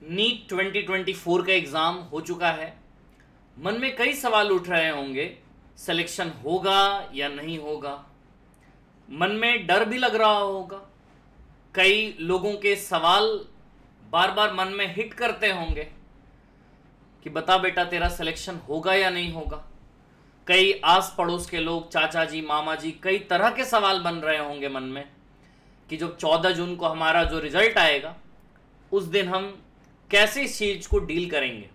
NEET 2024 का exam हो चुका है। मन में कई सवाल उठ रहे होंगे, सिलेक्शन होगा या नहीं होगा। मन में डर भी लग रहा होगा। कई लोगों के सवाल बार बार मन में हिट करते होंगे कि बता बेटा तेरा सिलेक्शन होगा या नहीं होगा। कई आस पड़ोस के लोग, चाचा जी, मामा जी, कई तरह के सवाल बन रहे होंगे मन में कि जो 14 जून को हमारा जो रिजल्ट आएगा उस दिन हम कैसे इस चीज को डील करेंगे।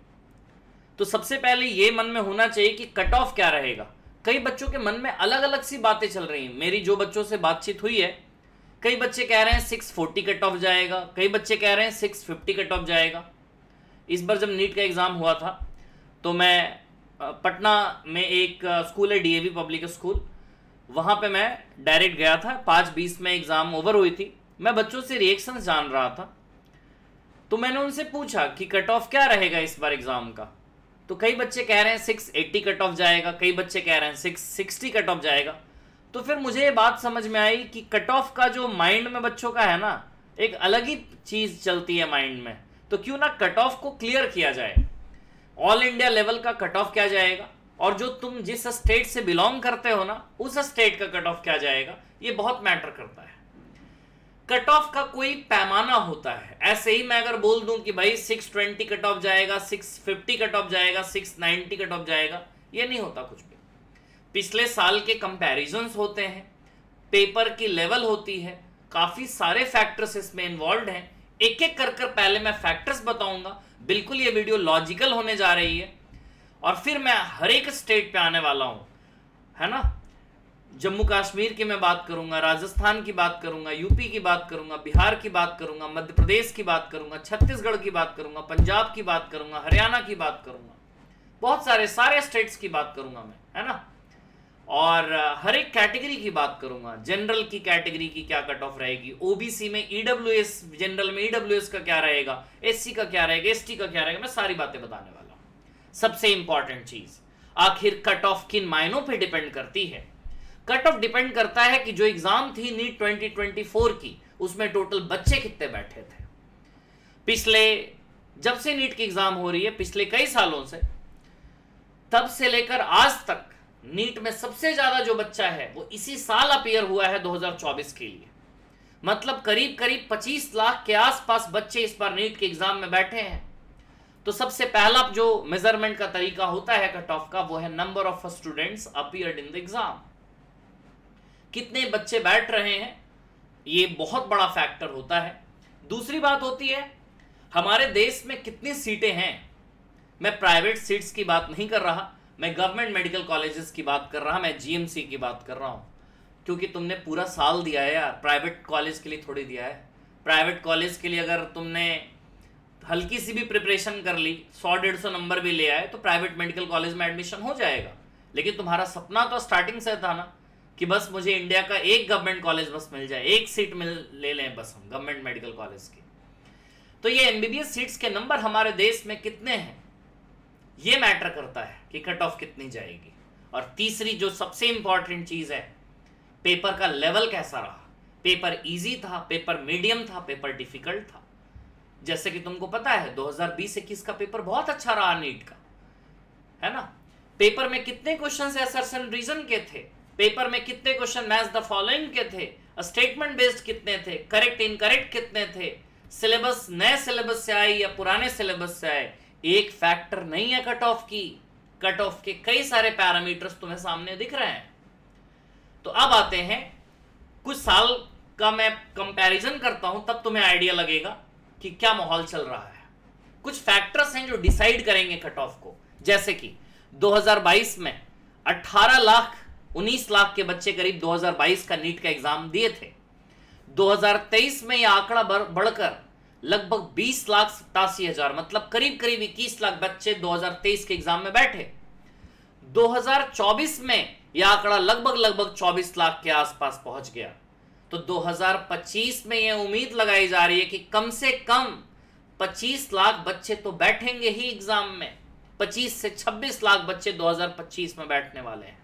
तो सबसे पहले ये मन में होना चाहिए कि कट ऑफ क्या रहेगा। कई बच्चों के मन में अलग अलग सी बातें चल रही हैं। मेरी जो बच्चों से बातचीत हुई है, कई बच्चे कह रहे हैं 640 कट ऑफ जाएगा, कई बच्चे कह रहे हैं 650 कट ऑफ जाएगा। इस बार जब नीट का एग्ज़ाम हुआ था तो मैं पटना में एक स्कूल है, डीएवी पब्लिक स्कूल, वहाँ पे मैं डायरेक्ट गया था। 5:20 में एग्ज़ाम ओवर हुई थी। मैं बच्चों से रिएक्शन जान रहा था, तो मैंने उनसे पूछा कि कट ऑफ क्या रहेगा इस बार एग्ज़ाम का। तो कई बच्चे कह रहे हैं 680 कट ऑफ जाएगा, कई बच्चे कह रहे हैं 660 कट ऑफ जाएगा। तो फिर मुझे ये बात समझ में आई कि कट ऑफ का जो माइंड में बच्चों का है ना, एक अलग ही चीज़ चलती है माइंड में। तो क्यों ना कट ऑफ को क्लियर किया जाए। ऑल इंडिया लेवल का कट ऑफ क्या जाएगा, और जो तुम जिस स्टेट से बिलोंग करते हो ना, उस स्टेट का कट ऑफ क्या जाएगा, ये बहुत मैटर करता है। कट ऑफ का कोई पैमाना होता है। ऐसे ही मैं अगर बोल दूं कि भाई 620 कट ऑफ जाएगा, 650 कट ऑफ जाएगा, 690 कट ऑफ जाएगा, ये नहीं होता कुछ भी। पिछले साल के कंपैरिजंस होते हैं, पेपर की लेवल होती है, काफी सारे फैक्टर्स इसमें इन्वॉल्व हैं। एक एक कर पहले मैं फैक्टर्स बताऊंगा। बिल्कुल ये वीडियो लॉजिकल होने जा रही है, और फिर मैं हर एक स्टेट पे आने वाला हूं, है ना। जम्मू कश्मीर की मैं बात करूंगा, राजस्थान की बात करूंगा, यूपी की बात करूंगा, बिहार की बात करूंगा, मध्य प्रदेश की बात करूंगा, छत्तीसगढ़ की बात करूंगा, पंजाब की बात करूंगा, हरियाणा की बात करूंगा, बहुत सारे स्टेट्स की बात करूंगा मैं, है ना। और हर एक कैटेगरी की बात करूंगा। जनरल की कैटेगरी की क्या कट ऑफ रहेगी, ओबीसी में ईडब्ल्यूएस, जनरल में ईडब्ल्यूएस का क्या रहेगा, एससी का क्या रहेगा, एसटी का क्या रहेगा, मैं सारी बातें बताने वाला हूं। सबसे इंपॉर्टेंट चीज, आखिर कट ऑफ किन मायनों पे डिपेंड करती है। कट ऑफ डिपेंड करता है कि जो एग्जाम थी नीट 2024 की, उसमें टोटल बच्चे कितने बैठे थे। पिछले, जब से नीट की एग्जाम हो रही है, पिछले कई सालों से, तब से लेकर आज तक नीट में सबसे ज्यादा जो बच्चा है वो इसी साल अपीयर हुआ है 2024 के लिए। मतलब करीब करीब 25 लाख के आसपास बच्चे इस बार नीट के एग्जाम में बैठे हैं। तो सबसे पहला जो मेजरमेंट का तरीका होता है कट ऑफ का, वो है number of students appeared in the exam. कितने बच्चे बैठ रहे हैं, ये बहुत बड़ा फैक्टर होता है। दूसरी बात होती है हमारे देश में कितनी सीटें हैं। मैं प्राइवेट सीट्स की बात नहीं कर रहा, मैं गवर्नमेंट मेडिकल कॉलेजेस की बात कर रहा, मैं जीएमसी की बात कर रहा हूं। क्योंकि तुमने पूरा साल दिया है यार, प्राइवेट कॉलेज के लिए थोड़ी दिया है। प्राइवेट कॉलेज के लिए अगर तुमने हल्की सी भी प्रिपरेशन कर ली, 100-150 नंबर भी ले आए, तो प्राइवेट मेडिकल कॉलेज में एडमिशन हो जाएगा। लेकिन तुम्हारा सपना तो स्टार्टिंग से था ना कि बस मुझे इंडिया का एक गवर्नमेंट कॉलेज बस मिल जाए, एक सीट ले लें बस हम गवर्नमेंट मेडिकल कॉलेज की। तो ये एमबीबीएस सीट्स के नंबर हमारे देश में कितने हैं, ये मैटर करता है कि कट ऑफ कितनी जाएगी। और तीसरी जो सबसे इंपॉर्टेंट चीज है, पेपर का लेवल कैसा रहा। पेपर इजी था, पेपर मीडियम था, पेपर डिफिकल्ट था। जैसे कि तुमको पता है 2020-21 का पेपर बहुत अच्छा रहा नीट का, है ना। पेपर में कितने क्वेश्चन असर्शन रीजन के थे, पेपर में कितने क्वेश्चन मैच द फॉलोइंग के थे, स्टेटमेंट बेस्ड कितने थे, करेक्ट इनकरेक्ट कितने थे, सिलेबस नए सिलेबस से आए या पुराने सिलेबस से आए, एक फैक्टर नहीं है कट ऑफ की। कट ऑफ के कई सारे पैरामीटर्स तुम्हें सामने दिख रहे हैं। तो अब आते हैं, कुछ साल का मैं कंपैरिजन करता हूं, तब तुम्हें आइडिया लगेगा कि क्या माहौल चल रहा है। कुछ फैक्टर्स हैं जो डिसाइड करेंगे कट ऑफ को। जैसे कि 2022 में 19 लाख के बच्चे करीब 2022 का नीट का एग्जाम दिए थे। 2023 में यह आंकड़ा बढ़कर लगभग 20,87,000, मतलब करीब करीब 21 लाख बच्चे 2023 के एग्जाम में बैठे। 2024 में यह आंकड़ा लगभग 24 लाख के आसपास पहुंच गया। तो 2025 में यह उम्मीद लगाई जा रही है कि कम से कम 25 लाख बच्चे तो बैठेंगे ही एग्जाम में। 25 से 26 लाख बच्चे 2025 में बैठने वाले हैं।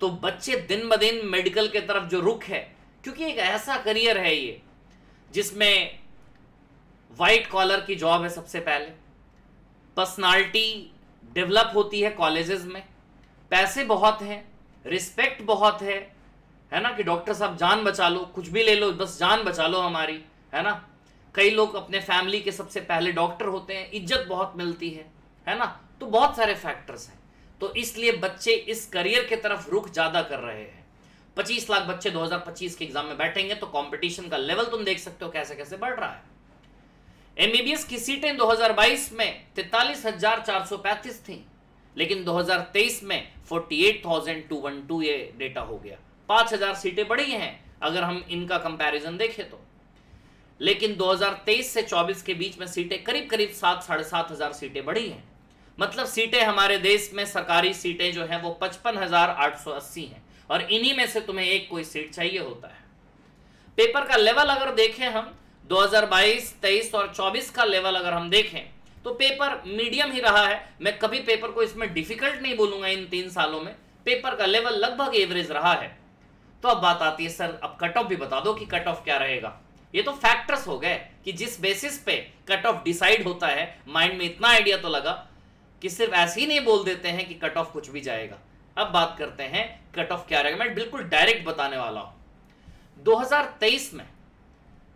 तो बच्चे दिन ब दिन मेडिकल के तरफ जो रुख है, क्योंकि एक ऐसा करियर है ये जिसमें वाइट कॉलर की जॉब है सबसे पहले, पर्सनालिटी डेवलप होती है कॉलेजेस में, पैसे बहुत हैं, रिस्पेक्ट बहुत है ना, कि डॉक्टर साहब जान बचा लो, कुछ भी ले लो, बस जान बचा लो हमारी, है ना। कई लोग अपने फैमिली के सबसे पहले डॉक्टर होते हैं, इज्जत बहुत मिलती है ना। तो बहुत सारे फैक्टर्स हैं, तो इसलिए बच्चे इस करियर की तरफ रुख ज्यादा कर रहे हैं। 25 लाख बच्चे 2025 के एग्जाम में बैठेंगे, तो कंपटीशन का लेवल तुम देख सकते हो कैसे कैसे बढ़ रहा है। एमबीबीएस की सीटें 2022 में 43,435 थी, लेकिन 2023 में 48,212 ये डेटा हो गया। 5,000 सीटें बढ़ी हैं अगर हम इनका कंपैरिजन देखें तो। लेकिन 2023 से 24 के बीच में सीटें करीब करीब 7,500 सीटें बढ़ी हैं। मतलब सीटें हमारे देश में सरकारी सीटें जो हैं वो 55,880 हैं, और इन्हीं में से तुम्हें एक कोई सीट चाहिए होता है। पेपर का लेवल अगर देखें हम 2022, 23 और 24 का लेवल अगर हम देखें तो पेपर मीडियम ही रहा है। मैं कभी पेपर को इसमें डिफिकल्ट नहीं बोलूंगा। इन 3 सालों में पेपर का लेवल लगभग एवरेज रहा है। तो अब बात आती है सर अब कट ऑफ भी बता दो कि कट ऑफ क्या रहेगा। ये तो फैक्टर्स हो गए कि जिस बेसिस पे कट ऑफ डिसाइड होता है। माइंड में इतना आइडिया तो लगा कि सिर्फ ऐसे ही नहीं बोल देते हैं कि कट ऑफ कुछ भी जाएगा। अब बात करते हैं कट ऑफ क्या रहेगा। मैं बिल्कुल डायरेक्ट बताने वाला हूं। 2023 में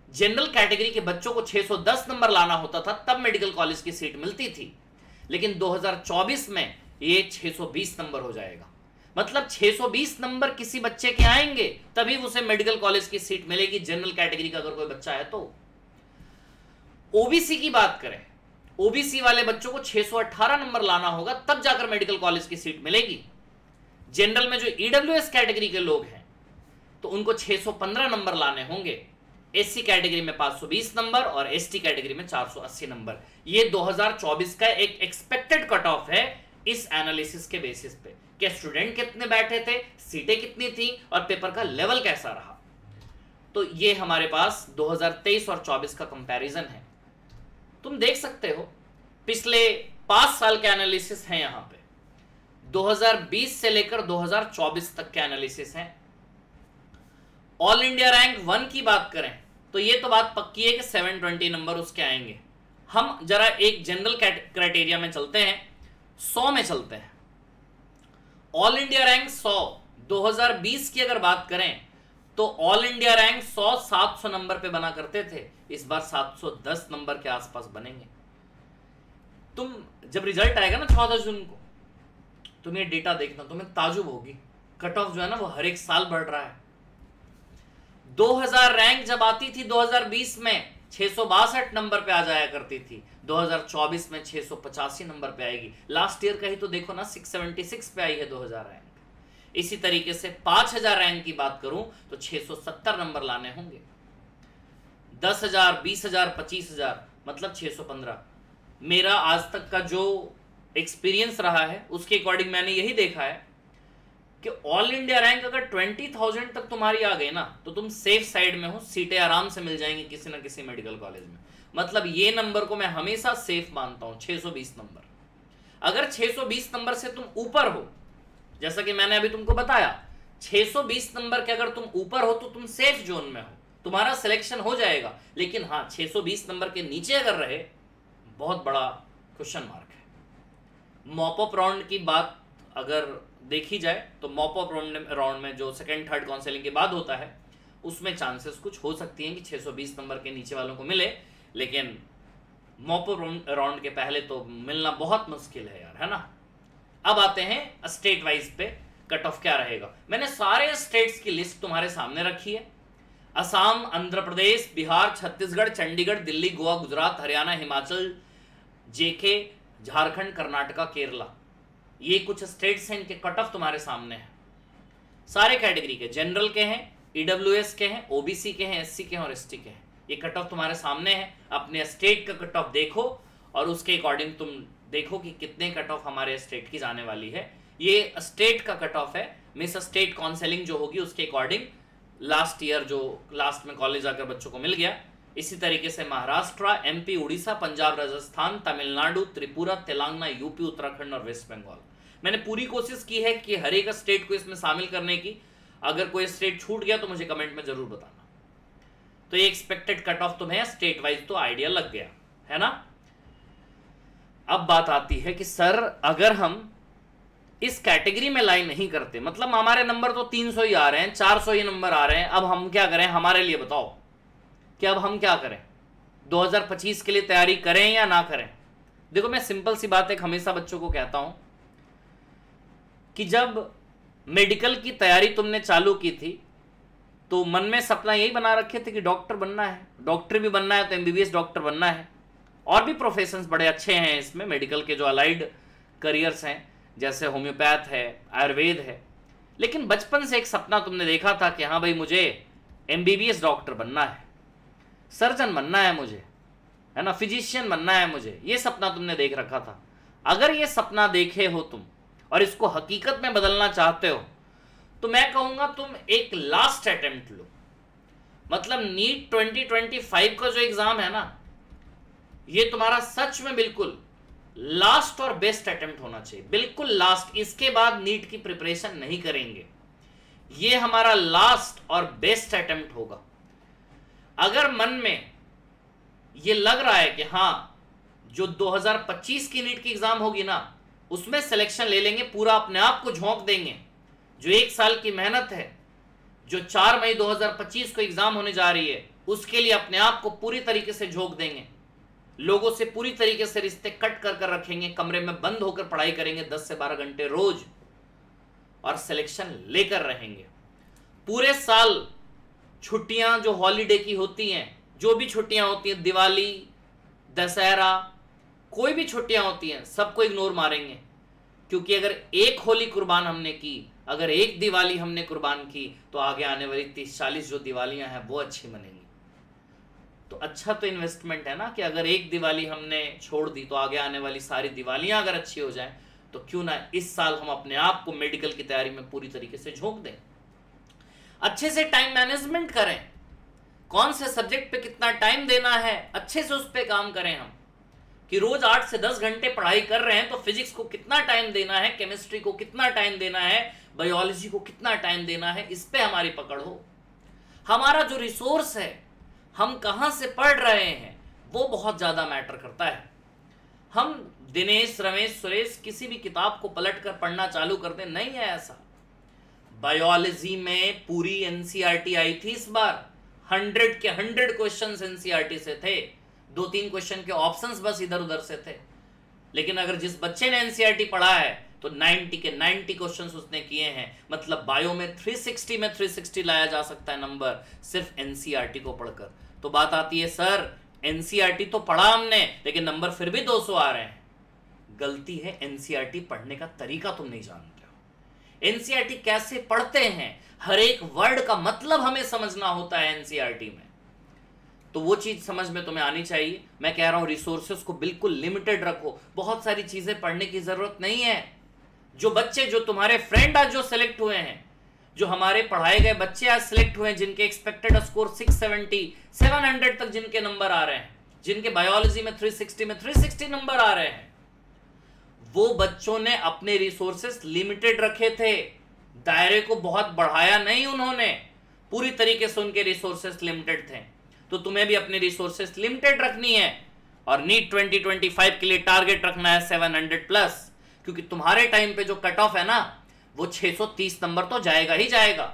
जनरल कैटेगरी के बच्चों को 610 नंबर लाना होता था, तब मेडिकल कॉलेज की सीट मिलती थी। लेकिन 2024 में ये 620 नंबर हो जाएगा। मतलब 620 नंबर किसी बच्चे के आएंगे तभी उसे मेडिकल कॉलेज की सीट मिलेगी, जनरल कैटेगरी का अगर कोई बच्चा है तो। ओबीसी की बात करें, ओबीसी वाले बच्चों को 618 नंबर लाना होगा, तब जाकर मेडिकल कॉलेज की सीट मिलेगी। जनरल में जो ईडब्ल्यूएस कैटेगरी के लोग हैं तो उनको 615 नंबर लाने होंगे। एससी कैटेगरी में 520 नंबर और एसटी कैटेगरी में 480 नंबर। ये 2024 का एक एक्सपेक्टेड कट ऑफ है इस एनालिसिस के बेसिस पे कि स्टूडेंट कितने बैठे थे, सीटें कितनी थी और पेपर का लेवल कैसा रहा। तो ये हमारे पास 2023 और 24 का कंपैरिजन है। तुम देख सकते हो पिछले 5 साल के एनालिसिस हैं यहां पे। 2020 से लेकर 2024 तक के एनालिसिस हैं। ऑल इंडिया रैंक 1 की बात करें तो ये तो बात पक्की है कि 720 नंबर उसके आएंगे। हम जरा एक जनरल क्राइटेरिया में चलते हैं, 100 में चलते हैं। ऑल इंडिया रैंक 100 2020 की अगर बात करें तो ऑल इंडिया रैंक 100 700 नंबर पे बना करते थे। इस बार 710 नंबर के आसपास बनेंगे। तुम जब रिजल्ट आएगा ना 14 जून को, तुम ये डेटा देखना, तुम्हें ताजुब होगी। कट ऑफ जो है ना वो हर एक साल बढ़ रहा है। 2000 रैंक जब आती थी 2020 में 662 नंबर पे आ जाया करती थी, 2024 में 685 नंबर पे आएगी। लास्ट ईयर का ही तो देखो ना, 676 पे आई है 2000 रैंक। इसी तरीके से 5000 रैंक की बात करूं तो 670 नंबर लाने होंगे। 10,000, 20,000, 25,000 मतलब 615। मेरा आज तक का जो एक्सपीरियंस रहा है उसके अकॉर्डिंग मैंने यही देखा है कि ऑल इंडिया रैंक अगर 20,000 तक तुम्हारी आ गई ना तो तुम सेफ साइड में हो, सीटें आराम से मिल जाएंगी किसी ना किसी मेडिकल कॉलेज में। मतलब ये नंबर को मैं हमेशा सेफ मानता हूं, 620 नंबर। अगर 620 नंबर से तुम ऊपर हो, जैसा कि मैंने अभी तुमको बताया, 620 नंबर के अगर तुम ऊपर हो तो तुम सेफ जोन में हो, तुम्हारा सिलेक्शन हो जाएगा। लेकिन हाँ, 620 नंबर के नीचे अगर रहे, बहुत बड़ा क्वेश्चन मार्क है। मॉप अप राउंड की बात अगर देखी जाए तो मॉप अप राउंड में जो सेकंड थर्ड काउंसलिंग के बाद होता है उसमें चांसेस कुछ हो सकती हैं कि 620 नंबर के नीचे वालों को मिले, लेकिन मॉप अप राउंड के पहले तो मिलना बहुत मुश्किल है यार, है ना। अब आते हैं स्टेट वाइज पे कट ऑफ क्या रहेगा। मैंने सारे स्टेट्स की लिस्ट तुम्हारे सामने रखी है। असम, आंध्र प्रदेश, बिहार, छत्तीसगढ़, चंडीगढ़, दिल्ली, गोवा, गुजरात, हरियाणा, हिमाचल, जेके, झारखंड, कर्नाटका, केरला, ये कुछ स्टेट्स हैं, इनके कट ऑफ तुम्हारे सामने हैं। सारे कैटेगरी के, जनरल के हैं, ईडब्ल्यूएस के हैं, ओबीसी के हैं, एससी के हैं और एसटी के हैं। ये कट ऑफ तुम्हारे सामने है। अपने स्टेट का कट ऑफ देखो और उसके अकॉर्डिंग तुम देखो कि कितने कट ऑफ हमारे स्टेट की जाने वाली है। ये स्टेट का कट ऑफ है, मिस स्टेट काउंसलिंग जो होगी उसके अकॉर्डिंग लास्ट ईयर जो लास्ट में कॉलेज आकर बच्चों को मिल गया। इसी तरीके से महाराष्ट्र, एमपी, उड़ीसा, पंजाब, राजस्थान, तमिलनाडु, त्रिपुरा, तेलंगाना, यूपी, उत्तराखंड और वेस्ट बंगाल। मैंने पूरी कोशिश की है कि हर एक स्टेट को इसमें शामिल करने की। अगर कोई स्टेट छूट गया तो मुझे कमेंट में जरूर बताना। तो ये एक्सपेक्टेड कट ऑफ तुम्हें स्टेट वाइज तो आइडिया लग गया है ना। अब बात आती है कि सर अगर हम इस कैटेगरी में लाइन नहीं करते, मतलब हमारे नंबर तो 300 ही आ रहे हैं, 400 ही नंबर आ रहे हैं, अब हम क्या करें, हमारे लिए बताओ कि अब हम क्या करें, 2025 के लिए तैयारी करें या ना करें। देखो मैं सिंपल सी बात एक हमेशा बच्चों को कहता हूं कि जब मेडिकल की तैयारी तुमने चालू की थी तो मन में सपना यही बना रखे थे कि डॉक्टर बनना है, डॉक्टर भी बनना है तो एमबीबीएस डॉक्टर बनना है। और भी प्रोफेशंस बड़े अच्छे हैं इसमें, मेडिकल के जो अलाइड करियर्स हैं जैसे होम्योपैथ है, आयुर्वेद है। लेकिन बचपन से एक सपना तुमने देखा था कि हाँ भाई मुझे एमबीबीएस डॉक्टर बनना है, सर्जन बनना है मुझे, है ना, फिजिशियन बनना है मुझे, ये सपना तुमने देख रखा था। अगर ये सपना देखे हो तुम और इसको हकीकत में बदलना चाहते हो तो मैं कहूंगा तुम एक लास्ट अटेम्प्ट लो। मतलब नीट 2025 का जो एग्जाम है ना, ये तुम्हारा सच में बिल्कुल लास्ट और बेस्ट अटेम्प्ट होना चाहिए, बिल्कुल लास्ट। इसके बाद नीट की प्रिपरेशन नहीं करेंगे, ये हमारा लास्ट और बेस्ट अटेम्प्ट होगा। अगर मन में ये लग रहा है कि हाँ जो 2025 की नीट की एग्जाम होगी ना उसमें सिलेक्शन ले लेंगे, पूरा अपने आप को झोंक देंगे, जो 1 साल की मेहनत है, जो 4 मई 2025 को एग्जाम होने जा रही है, उसके लिए अपने आप को पूरी तरीके से झोंक देंगे, लोगों से पूरी तरीके से रिश्ते कट कर कर रखेंगे, कमरे में बंद होकर पढ़ाई करेंगे 10 से 12 घंटे रोज और सिलेक्शन लेकर रहेंगे। पूरे साल छुट्टियां जो हॉलीडे की होती हैं, जो भी छुट्टियां होती हैं, दिवाली, दशहरा, कोई भी छुट्टियां होती हैं, सबको इग्नोर मारेंगे। क्योंकि अगर एक होली कुर्बान हमने की, अगर एक दिवाली हमने कुर्बान की तो आगे आने वाली 30-40 जो दिवालियां हैं वो अच्छी मनेंगी। तो अच्छा तो इन्वेस्टमेंट है ना कि अगर एक दिवाली हमने छोड़ दी तो आगे आने वाली सारी दिवालियां अगर अच्छी हो जाएं, तो क्यों ना इस साल हम अपने आप को मेडिकल की तैयारी में पूरी तरीके से झोंक दें। अच्छे से टाइम मैनेजमेंट करें, कौन से सब्जेक्ट पे कितना टाइम देना है अच्छे से उस पर काम करें हम, कि रोज 8 से 10 घंटे पढ़ाई कर रहे हैं तो फिजिक्स को कितना टाइम देना है, केमिस्ट्री को कितना टाइम देना है, बायोलॉजी को कितना टाइम देना है, इस पे हमारी पकड़ हो। हमारा जो रिसोर्स है, हम कहां से पढ़ रहे हैं, वो बहुत ज्यादा मैटर करता है। हम दिनेश, रमेश, सुरेश किसी भी किताब को पलट कर पढ़ना चालू कर दें, नहीं है ऐसा। बायोलॉजी में पूरी एनसीईआरटी आई थी इस बार, 100 के 100 क्वेश्चंस एनसीईआरटी से थे, 2-3 क्वेश्चन के ऑप्शंस बस इधर उधर से थे। लेकिन अगर जिस बच्चे ने एनसीईआरटी पढ़ा है तो 90 के 90 क्वेश्चंस उसने किए हैं। मतलब बायो में 360 में 360 लाया जा सकता है नंबर सिर्फ एनसीईआरटी को पढ़कर। तो बात आती है सर एनसीईआरटी तो पढ़ा हमने लेकिन नंबर फिर भी 200 आ रहे हैं। गलती है, एनसीईआरटी पढ़ने का तरीका तुम नहीं जानते हो। एनसीईआरटी कैसे पढ़ते हैं, हर एक वर्ड का मतलब हमें समझना होता है एनसीईआरटी में, तो वो चीज समझ में तुम्हें आनी चाहिए। मैं कह रहा हूं रिसोर्सेस को बिल्कुल लिमिटेड रखो, बहुत सारी चीजें पढ़ने की जरूरत नहीं है। जो बच्चे, जो तुम्हारे फ्रेंड आज जो सिलेक्ट हुए हैं, जो हमारे पढ़ाए गए बच्चे आज सिलेक्ट हुए हैं, जिनके एक्सपेक्टेड स्कोर 670, 700 तक जिनके नंबर आ रहे हैं, जिनके बायोलॉजी में 360 में 360 नंबर आ रहे हैं, वो बच्चों ने अपने रिसोर्सेस लिमिटेड रखे थे, दायरे को बहुत बढ़ाया नहीं उन्होंने, पूरी तरीके से उनके रिसोर्सेस लिमिटेड थे। तो तुम्हें भी अपने रिसोर्सेस लिमिटेड रखनी है और नीट 2025 के लिए टारगेट रखना है 700 प्लस, क्योंकि तुम्हारे टाइम पे जो कट ऑफ है ना वो 630 नंबर तो जाएगा ही जाएगा।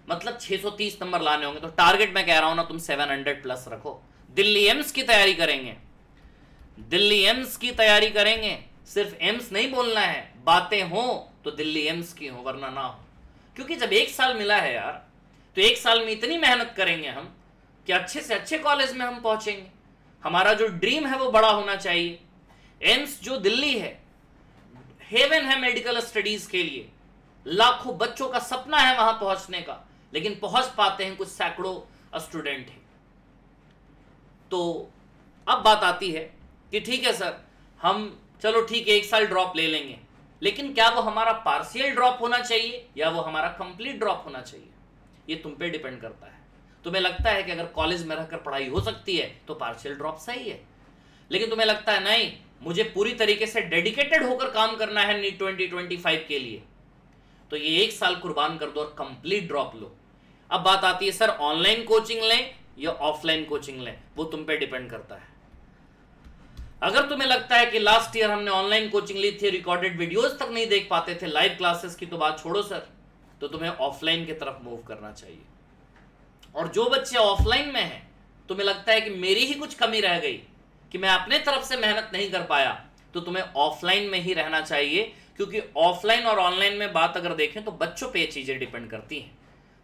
मतलब 630 नंबर लाने होंगे, तो टारगेट मैं कह रहा हूं ना तुम 700 प्लस रखो। दिल्ली एम्स की तैयारी करेंगे, दिल्ली एम्स की तैयारी करेंगे, सिर्फ एम्स नहीं बोलना है, बातें हो तो दिल्ली एम्स की हो वरना ना हो। क्योंकि जब 1 साल मिला है यार, तो 1 साल में इतनी मेहनत करेंगे हम कि अच्छे से अच्छे कॉलेज में हम पहुंचेंगे। हमारा जो ड्रीम है वो बड़ा होना चाहिए। एम्स जो दिल्ली है, हेवन है मेडिकल स्टडीज के लिए, लाखों बच्चों का सपना है वहां पहुंचने का, लेकिन पहुंच पाते हैं कुछ सैकड़ों स्टूडेंट हैं। तो अब बात आती है कि ठीक है सर, हम चलो ठीक है 1 साल ड्रॉप ले लेंगे, लेकिन क्या वो हमारा पार्शियल ड्रॉप होना चाहिए या वो हमारा कंप्लीट ड्रॉप होना चाहिए, ये तुम पे डिपेंड करता है। तुम्हें लगता है कि अगर कॉलेज में रहकर पढ़ाई हो सकती है तो पार्शियल ड्रॉप सही है, लेकिन तुम्हें लगता है नहीं मुझे पूरी तरीके से डेडिकेटेड होकर काम करना है नीट 2025 के लिए, तो ये 1 साल कुर्बान कर दो और कंप्लीट ड्रॉप लो। अब बात आती है सर ऑनलाइन कोचिंग लें या ऑफलाइन कोचिंग लें, वो तुम पे डिपेंड करता है। अगर तुम्हें लगता है कि लास्ट ईयर हमने ऑनलाइन कोचिंग ली थी, रिकॉर्डेड वीडियोस तक नहीं देख पाते थे, लाइव क्लासेस की तो बात छोड़ो सर, तो तुम्हें ऑफलाइन की तरफ मूव करना चाहिए। और जो बच्चे ऑफलाइन में हैं, तुम्हें लगता है कि मेरी ही कुछ कमी रह गई, कि मैं अपने तरफ से मेहनत नहीं कर पाया, तो तुम्हें ऑफलाइन में ही रहना चाहिए, क्योंकि ऑफलाइन और ऑनलाइन में बात अगर देखें तो बच्चों पे ये चीजें डिपेंड करती हैं।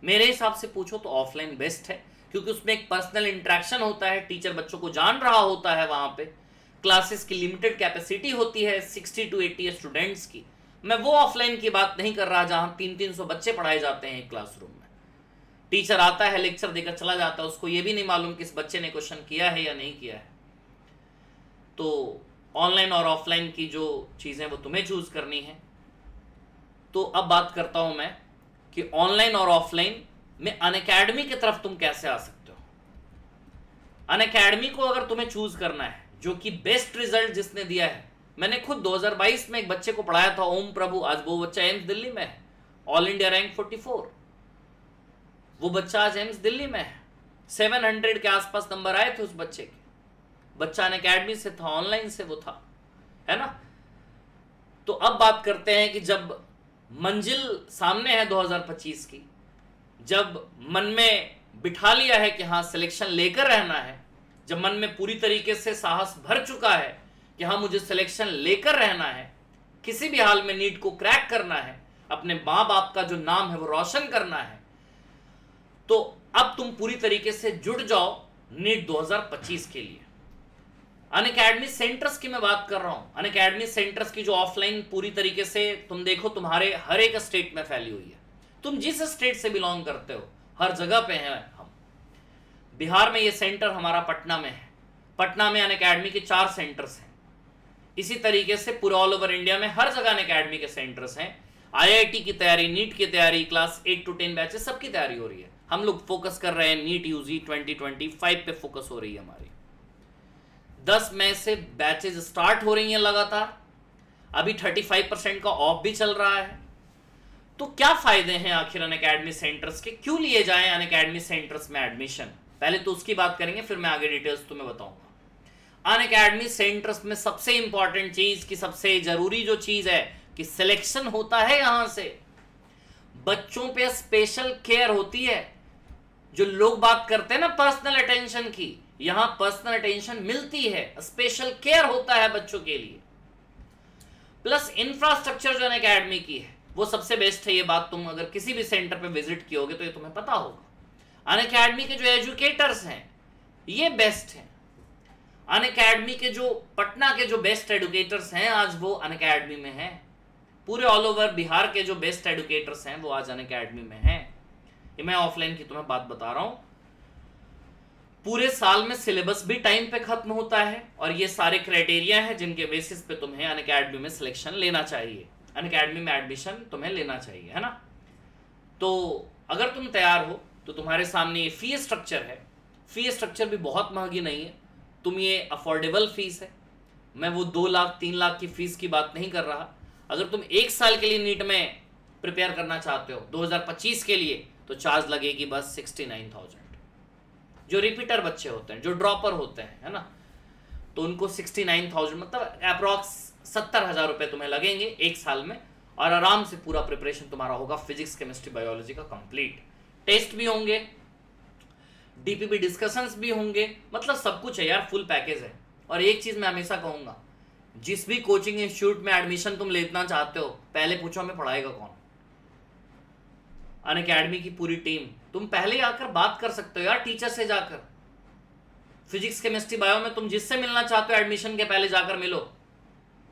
मेरे हिसाब से पूछो तो ऑफलाइन बेस्ट है, क्योंकि उसमें एक पर्सनल इंटरेक्शन होता है, टीचर बच्चों को जान रहा होता है, वहां पे क्लासेस की लिमिटेड कैपेसिटी होती है 60 to 80 स्टूडेंट्स की। मैं वो ऑफलाइन की बात नहीं कर रहा जहां 300-300 बच्चे पढ़ाए जाते हैं एक क्लासरूम में, टीचर आता है लेक्चर देकर चला जाता है, उसको ये भी नहीं मालूम किस बच्चे ने क्वेश्चन किया है या नहीं किया है। तो ऑनलाइन और ऑफलाइन की जो चीजें वो तुम्हें चूज करनी है। तो अब बात करता हूं मैं कि ऑनलाइन और ऑफलाइन में अनअकैडमी की तरफ तुम कैसे आ सकते हो। अनअकैडमी को अगर तुम्हें चूज करना है, जो कि बेस्ट रिजल्ट जिसने दिया है, मैंने खुद 2022 में एक बच्चे को पढ़ाया था, ओम प्रभु, आज वो बच्चा एम्स दिल्ली में है, ऑल इंडिया रैंक 44, वो बच्चा आज एम्स दिल्ली में है। 700 के आसपास नंबर आए थे उस बच्चे के। बच्चा अनअकैडमी से था, ऑनलाइन से वो था, है ना। तो अब बात करते हैं कि जब मंजिल सामने है 2025 की, जब मन में बिठा लिया है कि हाँ सिलेक्शन लेकर रहना है, जब मन में पूरी तरीके से साहस भर चुका है कि हाँ मुझे सिलेक्शन लेकर रहना है, किसी भी हाल में नीट को क्रैक करना है, अपने माँ बाप का जो नाम है वो रोशन करना है, तो अब तुम पूरी तरीके से जुड़ जाओ नीट 2025 के लिए। अनअकैडमी सेंटर्स की मैं बात कर रहा हूं। अनअकैडमी सेंटर्स की जो ऑफलाइन पूरी तरीके से तुम देखो, तुम्हारे हर एक स्टेट में फैली हुई है। तुम जिस स्टेट से बिलोंग करते हो हर जगह पे हैं हम। बिहार में ये सेंटर हमारा पटना में है, पटना में अनअकैडमी के 4 सेंटर्स हैं। इसी तरीके से पूरे ऑल ओवर इंडिया में हर जगह अनअकैडमी के सेंटर्स हैं। आईआईटी की तैयारी, नीट की तैयारी, क्लास 8 to 10 बैचेस सबकी तैयारी हो रही है। हम लोग फोकस कर रहे हैं नीट यूजी 2025 पे फोकस हो रही है हमारी। 10 मई से बैचेज स्टार्ट हो रही हैं लगातार। अभी 35% का ऑफ भी चल रहा है। तो क्या फायदे हैं आखिर अनअकैडमी सेंटर्स के, क्यों लिए जाएं अनअकैडमी सेंटर्स में एडमिशन, पहले तो उसकी बात करेंगे, फिर मैं आगे डिटेल्स तुम्हें बताऊंगा। अनअकैडमी सेंटर्स में सबसे इंपॉर्टेंट चीज की सबसे जरूरी जो चीज है कि सिलेक्शन होता है। यहां से बच्चों पे स्पेशल केयर होती है। जो लोग बात करते हैं ना पर्सनल अटेंशन की, यहां पर्सनल अटेंशन मिलती है, स्पेशल केयर होता है बच्चों के लिए। प्लस इंफ्रास्ट्रक्चर जो अनअकैडमी की है वो सबसे बेस्ट है। ये बात तुम अगर किसी भी सेंटर पे विजिट किए तो ये तुम्हें पता होगा। अनअकैडमी के जो एजुकेटर्स हैं ये बेस्ट हैं। अनअकैडमी के जो पटना के जो बेस्ट एजुकेटर्स हैं आज वो अनअकैडमी में हैं। पूरे ऑल ओवर बिहार के जो बेस्ट एजुकेटर्स हैं वो आज अनअकैडमी में हैं। ये मैं ऑफलाइन की तुम्हें बात बता रहा हूं। पूरे साल में सिलेबस भी टाइम पे खत्म होता है और ये सारे क्राइटेरिया हैं जिनके बेसिस पे तुम्हें अनअकैडमी में सिलेक्शन लेना चाहिए, अनअकैडमी में एडमिशन तुम्हें लेना चाहिए, है ना। तो अगर तुम तैयार हो तो तुम्हारे सामने ये फी स्ट्रक्चर है। फी स्ट्रक्चर भी बहुत महंगी नहीं है, तुम ये अफोर्डेबल फीस है। मैं वो 2 लाख 3 लाख की फीस की बात नहीं कर रहा। अगर तुम 1 साल के लिए नीट में प्रिपेयर करना चाहते हो 2025 के लिए, तो चार्ज लगेगी बस 69,000। जो रिपीटर बच्चे होते हैं, जो ड्रॉपर होते हैं, है ना, तो उनको 69,000 मतलब अप्रॉक्स 70,000 रुपये तुम्हें लगेंगे 1 साल में। और आराम से पूरा प्रिपरेशन तुम्हारा होगा फिजिक्स, केमिस्ट्री, बायोलॉजी का कंप्लीट। टेस्ट भी होंगे, डीपीपी डिस्कशंस भी होंगे, मतलब सब कुछ है यार, फुल पैकेज है। और एक चीज मैं हमेशा कहूंगा, जिस भी कोचिंग इंस्टीट्यूट में एडमिशन तुम लेना चाहते हो, पहले पूछो हमें पढ़ाएगा कौन। अनअकैडमी की पूरी टीम, तुम पहले आकर बात कर सकते हो यार टीचर से जाकर। फिजिक्स, केमिस्ट्री, बायो में तुम जिससे मिलना चाहते हो एडमिशन के पहले जाकर मिलो,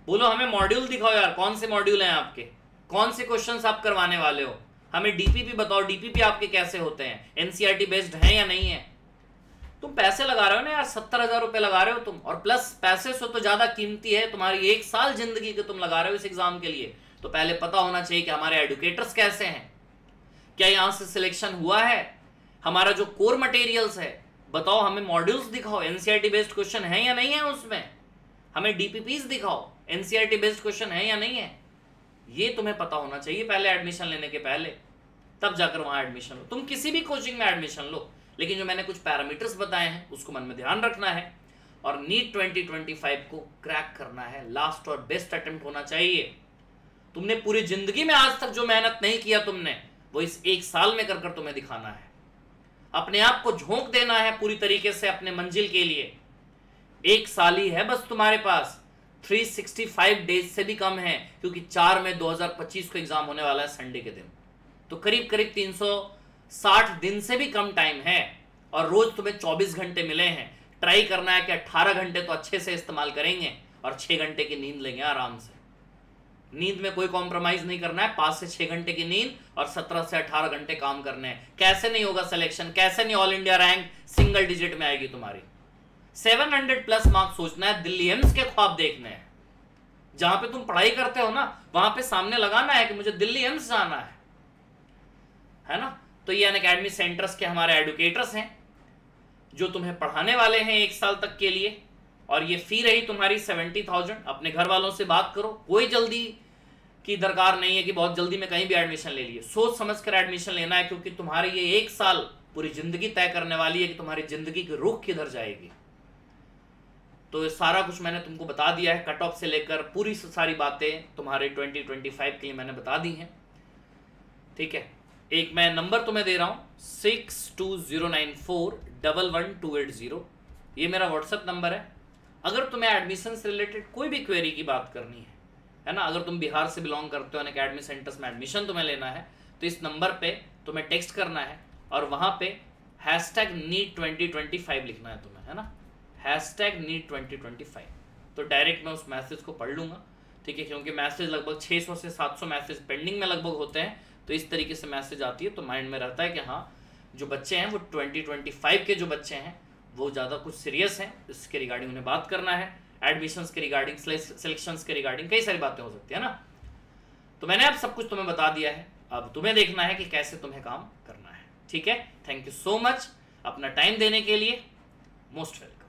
बोलो हमें मॉड्यूल दिखाओ यार, कौन से मॉड्यूल हैं आपके, कौन से क्वेश्चंस आप करवाने वाले हो, हमें डीपीपी बताओ, डीपीपी आपके कैसे होते हैं, एनसीईआरटी बेस्ड है या नहीं है। तुम पैसे लगा रहे हो ना यार, 70,000 रुपए लगा रहे हो तुम, और प्लस पैसे से तो ज्यादा कीमती है तुम्हारी 1 साल जिंदगी के तुम लगा रहे हो इस एग्जाम के लिए। तो पहले पता होना चाहिए कि हमारे एडुकेटर्स कैसे हैं, क्या यहां से सिलेक्शन हुआ है, हमारा जो कोर मटेरियल्स है बताओ, हमें मॉड्यूल्स दिखाओ, एनसीईआरटी बेस्ड क्वेश्चन है या नहीं है उसमें, हमें डीपीपीज दिखाओ, एनसीईआरटी बेस्ड क्वेश्चन है या नहीं है। ये तुम्हें पता होना चाहिए पहले एडमिशन लेने के पहले, तब जाकर वहां एडमिशन लो। तुम किसी भी कोचिंग में एडमिशन लो, लेकिन जो मैंने कुछ पैरामीटर्स बताए हैं उसको मन में ध्यान रखना है और नीट 2025 को क्रैक करना है। लास्ट और बेस्ट अटेम्प्ट होना चाहिए। तुमने पूरी जिंदगी में आज तक जो मेहनत नहीं किया तुमने, वो इस एक साल में कर कर तुम्हें दिखाना है। अपने आप को झोंक देना है पूरी तरीके से अपने मंजिल के लिए। एक साल ही है बस तुम्हारे पास, 365 डेज से भी कम है, क्योंकि 4 मई 2025 को एग्जाम होने वाला है संडे के दिन। तो करीब करीब 360 दिन से भी कम टाइम है और रोज तुम्हें 24 घंटे मिले हैं। ट्राई करना है कि 18 घंटे तो अच्छे से इस्तेमाल करेंगे और 6 घंटे की नींद लेंगे आराम से। नींद में कोई कॉम्प्रोमाइज नहीं करना है। 5 से 6 घंटे की नींद और 17 से 18 घंटे काम करने हैं। कैसे नहीं होगा सिलेक्शन, कैसे नहीं all India rank single digit में आएगी तुम्हारी। 700+ मार्क्स सोचना है, दिल्ली एम्स के ख्वाब देखने हैं। जहां पे तुम पढ़ाई करते हो ना, वहां पे सामने लगाना है कि मुझे दिल्ली एम्स जाना है ना। तो ये अनअकैडमी सेंटर्स के हमारे एडुकेटर्स हैं जो तुम्हें पढ़ाने वाले हैं 1 साल तक के लिए। और ये फी रही तुम्हारी 70,000। अपने घर वालों से बात करो, कोई जल्दी की दरकार नहीं है कि बहुत जल्दी में कहीं भी एडमिशन ले लिए। सोच समझ कर एडमिशन लेना है, क्योंकि तुम्हारे ये 1 साल पूरी जिंदगी तय करने वाली है कि तुम्हारी जिंदगी की रुख किधर जाएगी। तो सारा कुछ मैंने तुमको बता दिया है, कट ऑफ से लेकर पूरी सारी बातें तुम्हारे 2025 के लिए मैंने बता दी हैं। ठीक है, एक मैं नंबर तुम्हें दे रहा हूँ 6209411280। ये मेरा व्हाट्सएप नंबर है। अगर तुम्हें एडमिशन से रिलेटेड कोई भी क्वेरी की बात करनी है ना, अगर तुम बिहार से बिलोंग करते हो, अनअकैडमी सेंटर्स में एडमिशन तुम्हें लेना है, तो इस नंबर पे तुम्हें टेक्स्ट करना है और वहाँ पे #NEET2025 लिखना है तुम्हें, है ना, #NEET2025। तो डायरेक्ट मैं उस मैसेज को पढ़ लूँगा। ठीक है, क्योंकि मैसेज लगभग 600 से 700 मैसेज पेंडिंग में लगभग होते हैं। तो इस तरीके से मैसेज आती है तो माइंड में रहता है कि हाँ, जो बच्चे हैं वो 2025 के जो बच्चे हैं वो ज़्यादा कुछ सीरियस हैं, इसके रिगार्डिंग उन्हें बात करना है। एडमिशन्स के रिगार्डिंग, सिलेक्शंस के रिगार्डिंग कई सारी बातें हो सकती है ना। तो मैंने अब सब कुछ तुम्हें बता दिया है, अब तुम्हें देखना है कि कैसे तुम्हें काम करना है। ठीक है, थैंक यू सो मच अपना टाइम देने के लिए, मोस्ट वेलकम।